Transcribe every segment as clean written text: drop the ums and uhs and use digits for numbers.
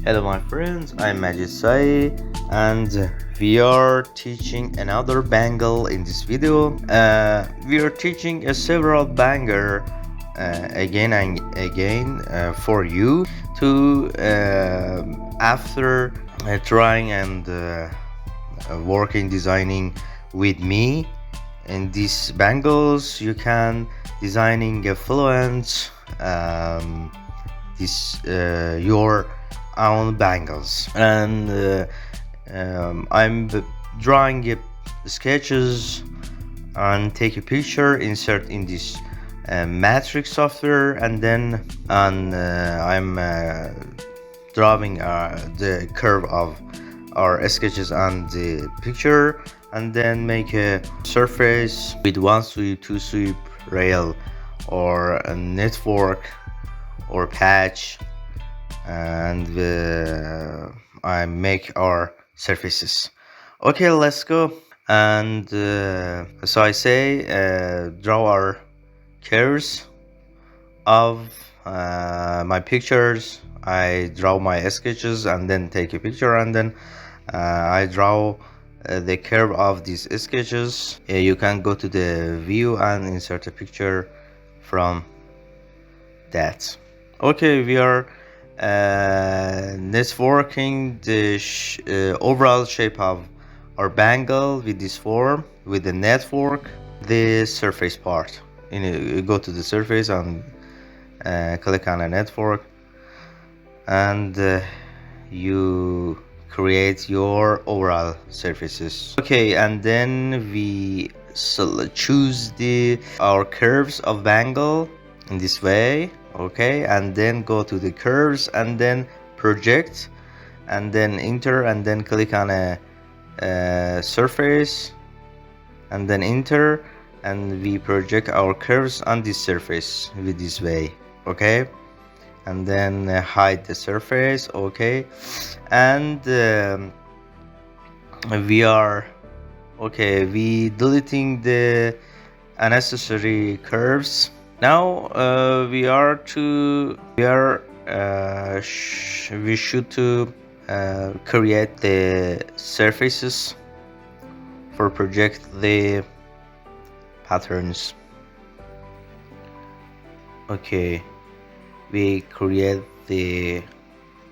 Hello my friends, I'm Majid Sai and we are teaching another bangle in this video. We are teaching a several banger again and again for you to after trying and working designing with me in these bangles you can designing a fluent this your own bangles and I'm drawing sketches and take a picture, insert in this matrix software, and then I'm drawing the curve of our sketches on the picture, and then make a surface with one sweep, two sweep, rail, or a network or patch, and I make our surfaces. Okay, let's go. And so I say draw our curves of my pictures. I draw my sketches and then take a picture, and then I draw the curve of these sketches. You can go to the view and insert a picture from that. Okay, we are networking the overall shape of our bangle with this form, with the network, the surface part. You go to the surface and click on a network, and you create your overall surfaces. Okay, and then we choose our curves of bangle in this way. Okay, and then go to the curves and then project, and then enter, and then click on a surface, and then enter, and we project our curves on this surface with this way. Okay, and then hide the surface. Okay, and we deleting the unnecessary curves. Now we should to create the surfaces for project the patterns. Okay, we create the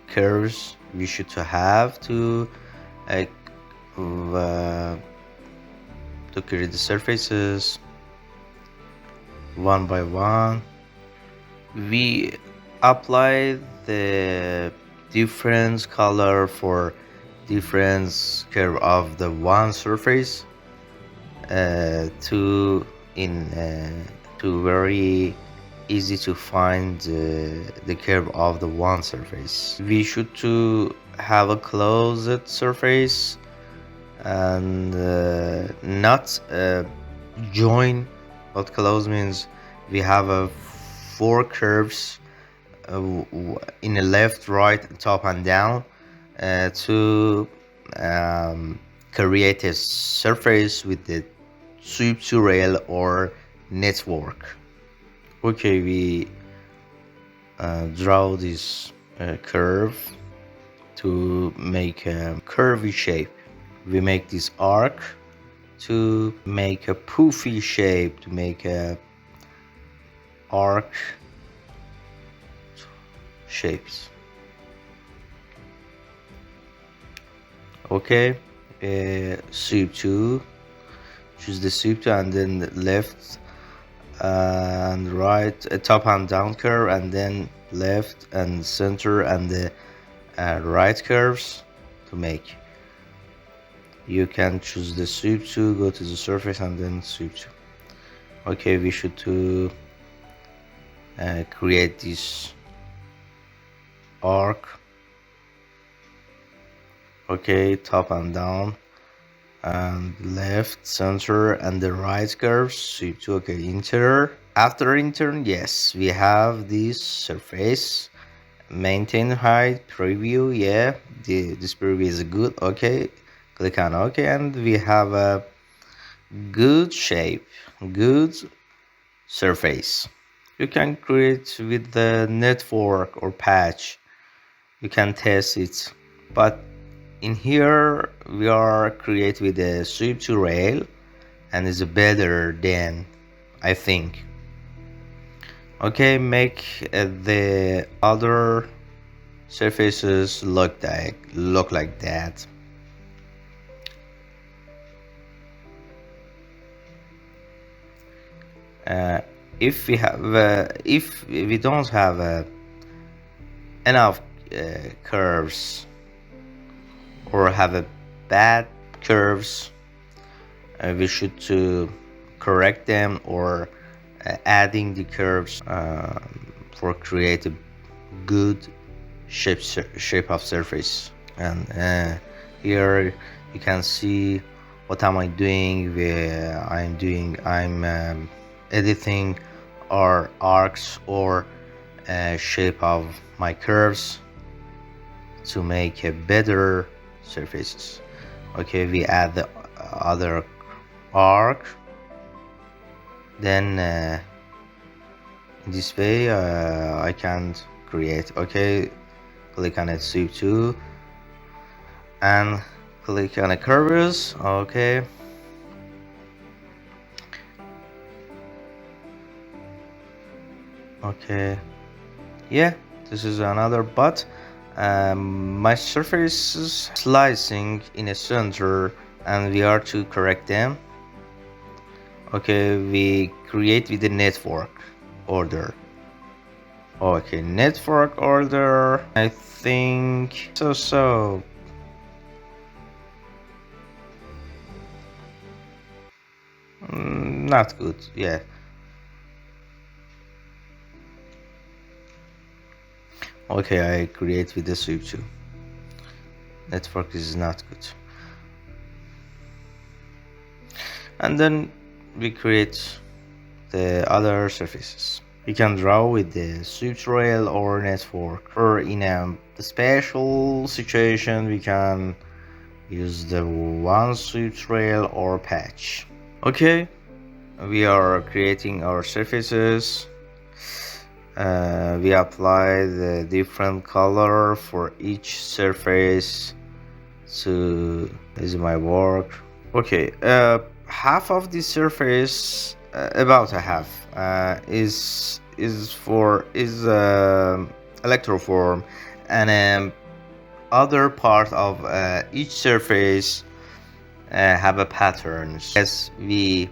curves we should have to create the surfaces one by one. We apply the different color for different curve of the one surface to very easy to find the curve of the one surface. We should to have a closed surface and not join. What close means we have four curves in the left, right, top and down to create a surface with the sweep to rail or network. Okay, we draw this curve to make a curvy shape. We make this arc to make a poofy shape, to make a arc shapes. Okay, sweep to, choose the sweep to, and then left and right, top and down curve, and then left and center and the right curves to make. You can choose the sweep to, go to the surface and then sweep to. Okay, we should to create this arc. Okay, top and down and left, center and the right curves, sweep to. Okay, enter. After enter, yes, we have this surface. Maintain height, preview, yeah, this preview is good. Okay, click on OK, and we have a good shape, good surface. You can create with the network or patch. you can test it. But in here we are create with a sweep to rail, and is better than I think. Okay, make the other surfaces look like that. uh, if we don't have enough curves, or have a bad curves, we should to correct them, or adding the curves for create a good shape of surface. And here you can see what am I doing. I'm editing our arcs, or shape of my curves, to make a better surfaces. Okay, we add the other arc, then in this way I can create. Okay, click on it, sweep to, and click on the curves. Okay, okay, yeah, this is another, but my surface is slicing in a center, and we are to correct them. Okay, we create with the network order. Okay, network order, I think so. Not good, yeah. Okay, I create with the sweep too. Network is not good. And then we create the other surfaces. We can draw with the sweep rail or network, or in a special situation we can use the one sweep rail or patch. Okay, we are creating our surfaces. We apply the different color for each surface. So this is my work. Okay, half of the surface, about a half, is electroform, and other part of each surface have a patterns. As we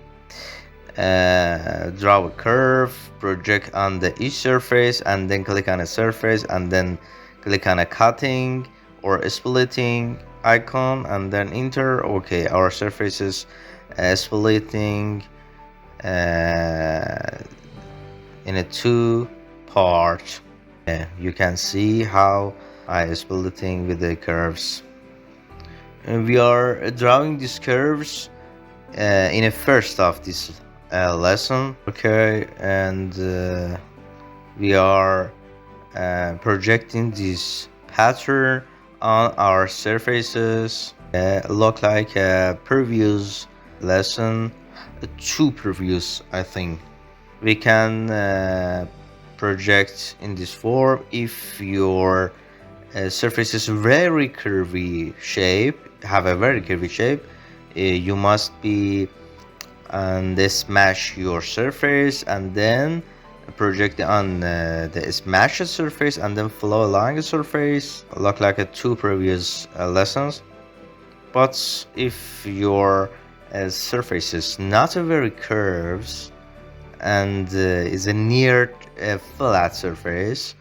draw a curve, project on the each surface, and then click on a surface, and then click on a cutting or a splitting icon, and then enter. Okay, our surface is splitting in a two part. You can see how I splitting with the curves. And we are drawing these curves in a first of this lesson. Okay, and we are projecting this pattern on our surfaces. Look like a previous lesson, two previous, I think. We can project in this form. If your surface is very curvy shape, have a very curvy shape, you must be and smash your surface, and then project on the smashed surface, and then flow along the surface. Look like two previous lessons. But if your surface is not a very curves, and is a near flat surface,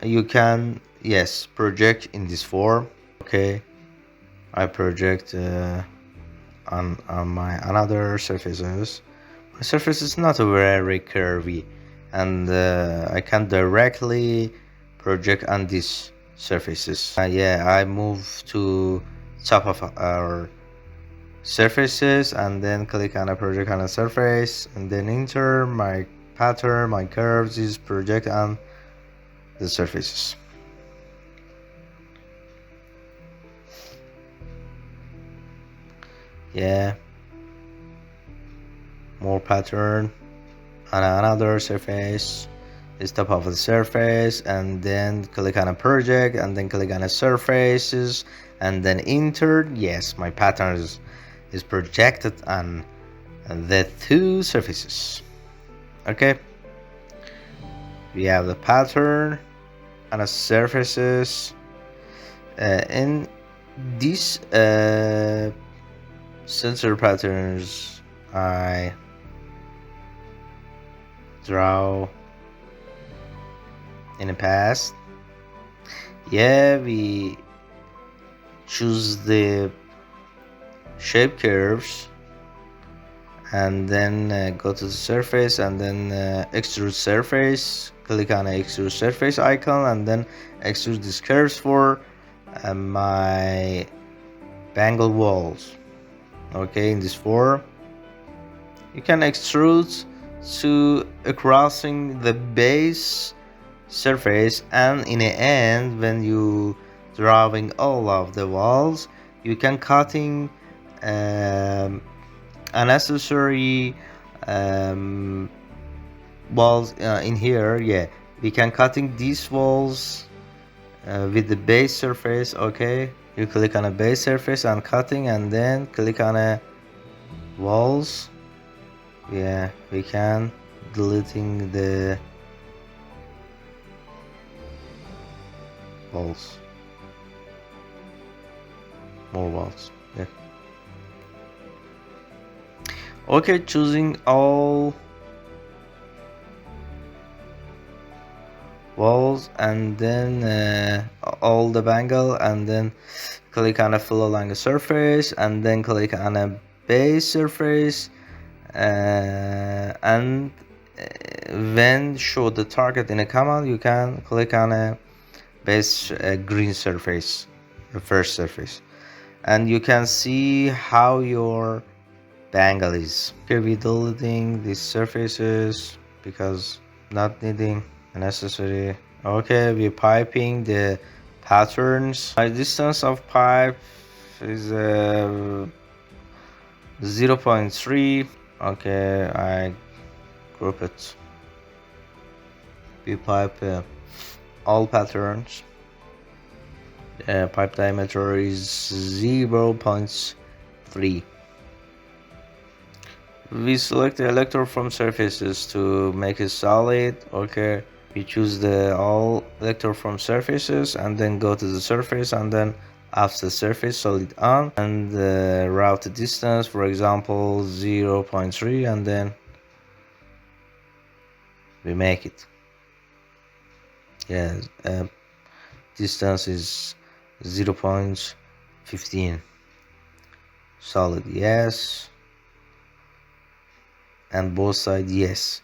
you can, yes, project in this form. Okay, I project on my another surfaces. My surface is not very curvy, and I can directly project on these surfaces. Yeah, I move to top of our surfaces, and then click on a project on a surface, and then enter. My pattern, my curves is project on the surfaces. Yeah, more pattern on another surface. is top of the surface, and then click on a project, and then click on a surfaces, and then enter. Yes, my pattern is projected on the two surfaces. Okay, we have the pattern on the surfaces. In these sensor patterns, I draw in the past. Yeah, we choose the shape curves, and then go to the surface, and then extrude surface. Click on extrude surface icon, and then extrude these curves for my bangle walls. Okay, in this form you can extrude to crossing the base surface, and in the end, when you drawing all of the walls, you can cutting unnecessary walls in here. Yeah, we can cutting these walls with the base surface. Okay, you click on a base surface and cutting, and then click on a walls. Yeah, we can deleting the walls, more walls. Yeah, okay, choosing all walls, and then all the bangle, and then click on a full along the surface, and then click on a base surface, and when show the target in a command, you can click on a base green surface, the first surface, and you can see how your bangle is. Okay, we deleting these surfaces because not needing necessary. Okay, we piping the patterns. My distance of pipe is 0.3. Okay, I group it. We pipe all patterns. Pipe diameter is 0.3. We select the electrode from surfaces to make it solid. Okay, we choose the all electrode from surfaces, and then go to the surface, and then after the surface solid on, and route the distance, for example 0.3, and then we make it. Yeah, distance is 0.15. solid, yes, and both sides, yes.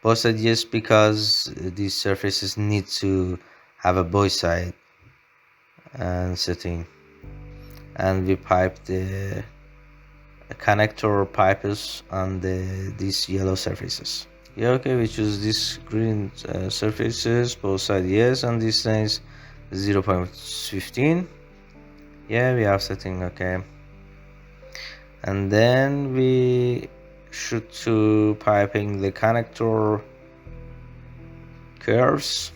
Both sides, yes, because these surfaces need to have a both side and setting, and we pipe the connector pipes on these yellow surfaces. Yeah, okay, we choose these green surfaces, both sides, yes, and this is 0.15. Yeah, we have setting. Okay, and then we should to piping the connector curves.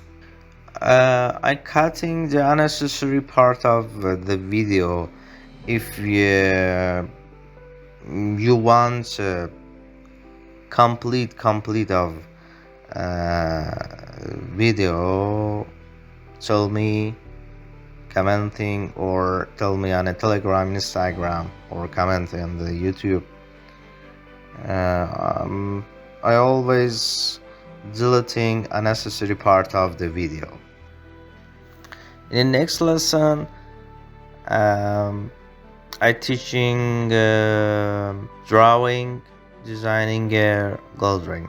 I cutting the unnecessary part of the video. If you want complete of video, tell me commenting, or tell me on a Telegram, Instagram, or comment on the YouTube. I always deleting unnecessary part of the video. In the next lesson, I teaching drawing, designing a gold ring.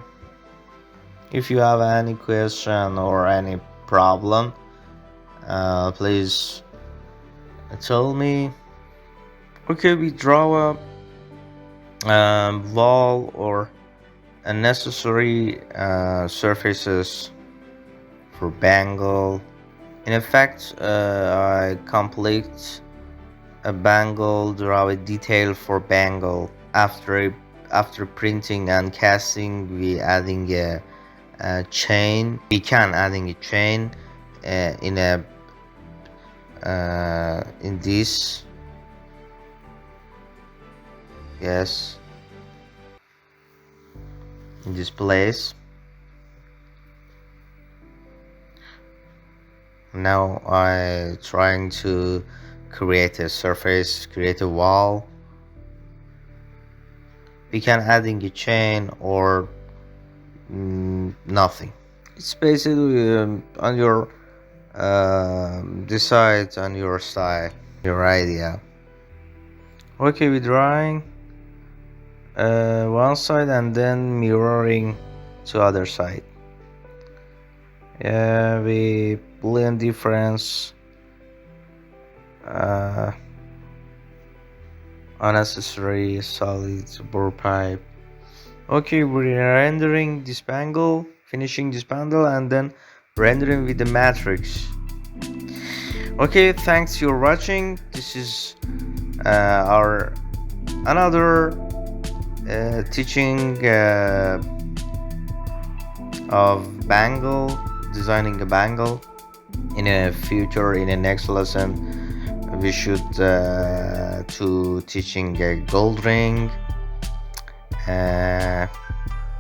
If you have any question or any problem, please tell me. Okay, we draw a wall or unnecessary surfaces for bangle. In fact, I complete a bangle, draw a detail for bangle after after printing and casting, a chain. We can adding a chain in this, yes, in this place. Now I trying to create a surface, create a wall. We can adding a chain or nothing. It's basically on your decide on your style, your idea. Okay, we're drawing one side and then mirroring to other side. Yeah, we blend difference, uh, unnecessary solid bore pipe. Okay, we're rendering this bangle, finishing this bangle, and then rendering with the matrix. Okay, thanks for watching. This is our another teaching of bangle, designing a bangle. In a future, in the next lesson, we should to teaching a gold ring.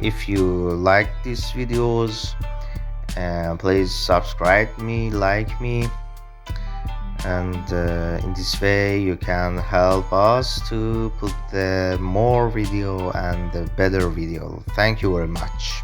If you like these videos, please subscribe me, like me, and in this way you can help us to put the more video and the better video. Thank you very much.